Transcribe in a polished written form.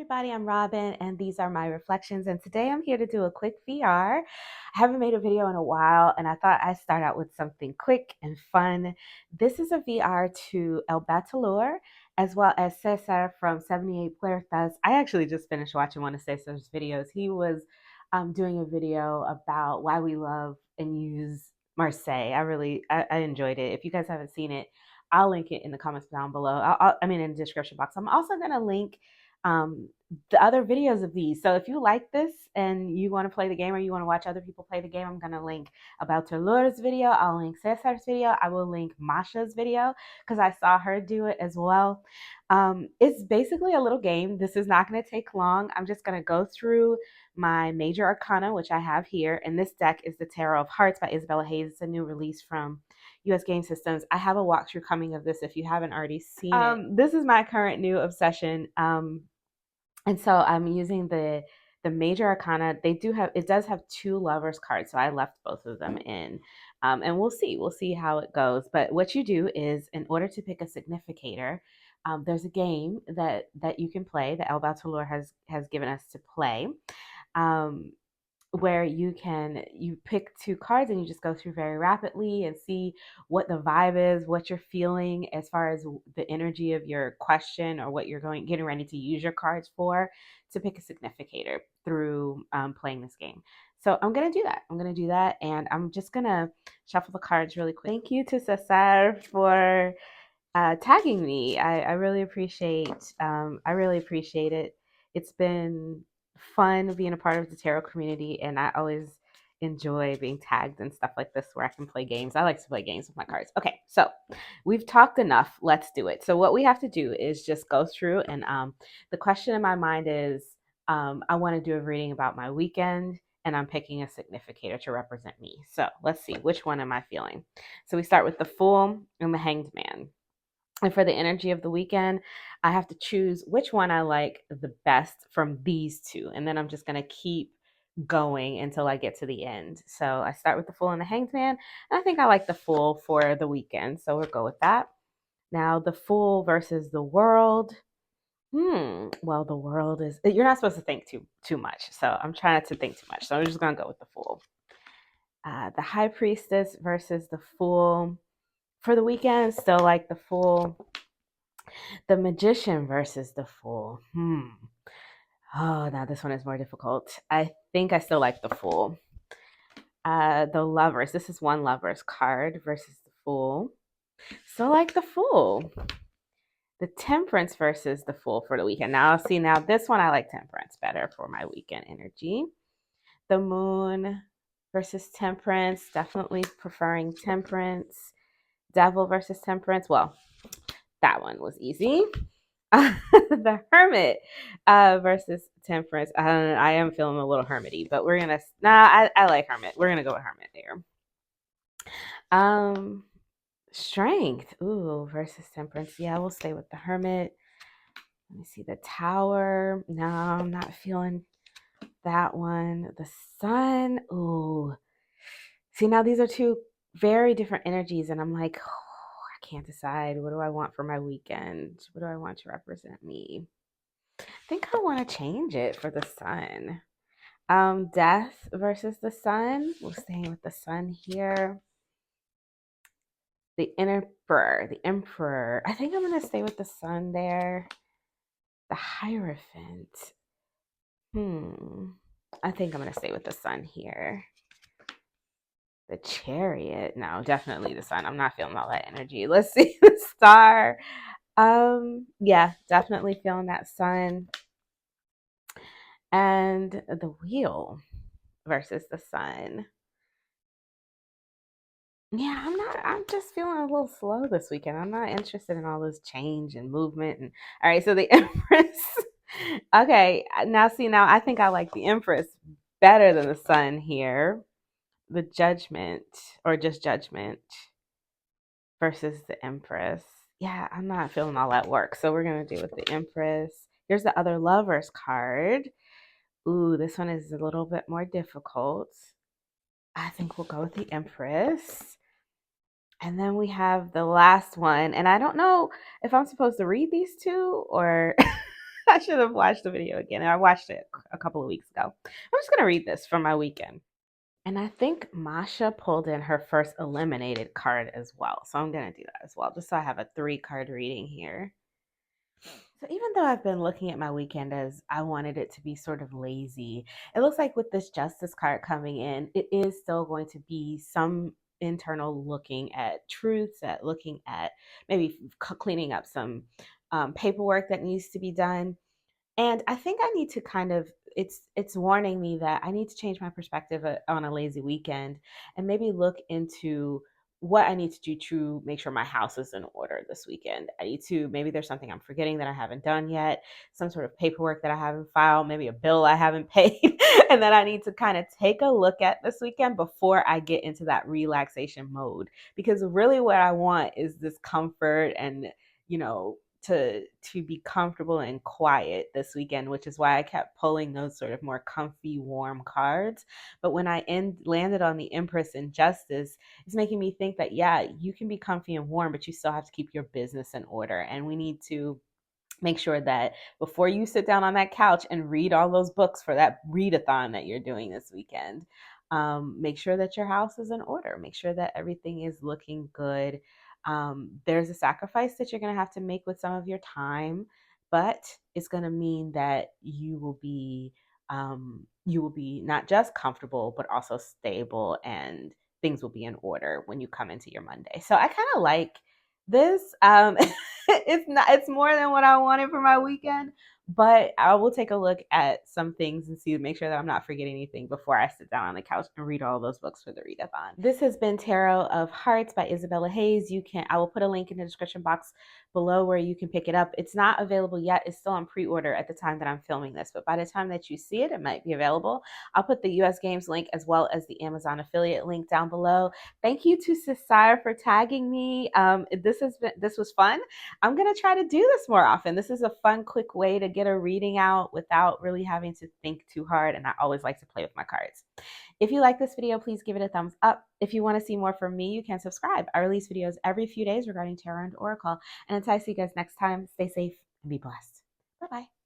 everybody, I'm Robin and these are my reflections, and today I'm here to do a quick VR. I haven't made a video in a while and I thought I'd start out with something quick and fun. This is a VR to El Batalor as well as Cesar from 78 Puertas. I actually just finished watching one of Cesar's videos. He was doing a video about why we love and use Marseille. I enjoyed it. If you guys haven't seen it, I'll link it in the comments down below. I mean, in the description box. I'm also going to link um, the other videos of these. So if you like this and you want to play the game or you want to watch other people play the game, I'm going to link about Terlura's video. I'll link Cesar's video. I will link Masha's video because I saw her do it as well. It's basically a little game. This is not going to take long. I'm just going to go through my major arcana, which I have here. And this deck is the Tarot of Hearts by Isabella Hayes. It's a new release from US Game Systems. I have a walkthrough coming of this if you haven't already seen it. This is my current new obsession. And so I'm using the major arcana. It does have two lovers cards, so I left both of them in. And we'll see how it goes. But what you do is, in order to pick a significator, there's a game that you can play that El Batalor has given us to play. Where you pick two cards and you just go through very rapidly and see what the vibe is, what you're feeling as far as the energy of your question or what you're getting ready to use your cards for, to pick a significator through playing this game. So I'm going to do that. And I'm just going to shuffle the cards really quick. Thank you to Cesar for tagging me. I really appreciate it. It's been fun being a part of the tarot community, and I always enjoy being tagged and stuff like this where I can play games. I like to play games with my cards. Okay, so we've talked enough. Let's do it. So what we have to do is just go through, and the question in my mind is, I want to do a reading about my weekend, and I'm picking a significator to represent me. So let's see, which one am I feeling? So we start with the Fool and the Hanged Man. And for the energy of the weekend, I have to choose which one I like the best from these two. And then I'm just going to keep going until I get to the end. So I start with the Fool and the Hanged Man. And I think I like the Fool for the weekend. So we'll go with that. Now, the Fool versus the World. Well, the world is, you're not supposed to think too much. So I'm trying not to think too much. So I'm just going to go with the Fool. The High Priestess versus the Fool. For the weekend, still like the Fool. The Magician versus the Fool. Oh, now this one is more difficult. I think I still like the Fool. The Lovers. This is one Lovers card versus the Fool. Still like the Fool. The Temperance versus the Fool for the weekend. Now this one I like Temperance better for my weekend energy. The Moon versus Temperance. Definitely preferring Temperance. Devil versus Temperance. Well, that one was easy. The Hermit versus Temperance. I am feeling a little hermity, but we're gonna. I like Hermit. We're gonna go with Hermit there. Strength. Ooh, versus Temperance. Yeah, we'll stay with the Hermit. Let me see the Tower. No, I'm not feeling that one. The Sun. Ooh. See, now these are two very different energies, and I'm like, I can't decide. What do I want for my weekend? What do I want to represent me? I think I want to change it for the Sun. Death versus the Sun. We'll stay with the Sun here. The Emperor. I think I'm gonna stay with the Sun there. The Hierophant. I think I'm gonna stay with the Sun here. The Chariot. No, definitely the Sun. I'm not feeling all that energy. Let's see the Star. Yeah, definitely feeling that Sun. And the Wheel versus the Sun. Yeah, I'm just feeling a little slow this weekend. I'm not interested in all this change and movement. And all right, so the Empress. Okay, now I think I like the Empress better than the Sun here. The Judgment, or just Judgment, versus the Empress. Yeah, I'm not feeling all that work. So we're gonna do with the Empress. Here's the Other Lovers card. Ooh, this one is a little bit more difficult. I think we'll go with the Empress. And then we have the last one. And I don't know if I'm supposed to read these two or I should have watched the video again. I watched it a couple of weeks ago. I'm just going to read this from my weekend. And I think Masha pulled in her first eliminated card as well. So I'm going to do that as well, just so I have a 3 card reading here. So even though I've been looking at my weekend as I wanted it to be sort of lazy, it looks like with this justice card coming in, it is still going to be some internal looking at truths, at looking at maybe cleaning up some paperwork that needs to be done. And I think I need to kind of it's warning me that I need to change my perspective on a lazy weekend and maybe look into what I need to do to make sure my house is in order this weekend. I need to maybe there's something I'm forgetting that I haven't done yet, some sort of paperwork that I haven't filed, maybe a bill I haven't paid, and that I need to kind of take a look at this weekend before I get into that relaxation mode. Because really what I want is this comfort and, you know, to be comfortable and quiet this weekend, which is why I kept pulling those sort of more comfy, warm cards. But when landed on the Empress and Justice, it's making me think that yeah, you can be comfy and warm, but you still have to keep your business in order, and we need to make sure that before you sit down on that couch and read all those books for that readathon that you're doing this weekend, make sure that your house is in order. Make sure that everything is looking good. There's a sacrifice that you're going to have to make with some of your time, but it's going to mean that you will be not just comfortable but also stable, and things will be in order when you come into your Monday. So I kind of like this. It's more than what I wanted for my weekend, but I will take a look at some things and see to make sure that I'm not forgetting anything before I sit down on the couch and read all those books for the readathon. This has been Tarot of Hearts by Isabella Hayes. I will put a link in the description box below where you can pick it up. It's not available yet. It's still on pre-order at the time that I'm filming this, but by the time that you see it, it might be available. I'll put the US Games link as well as the Amazon affiliate link down below. Thank you to Cesar for tagging me. This was fun. I'm going to try to do this more often. This is a fun, quick way to get a reading out without really having to think too hard. And I always like to play with my cards. If you like this video, please give it a thumbs up. If you want to see more from me, you can subscribe. I release videos every few days regarding tarot and oracle. And until I see you guys next time, stay safe and be blessed. Bye-bye.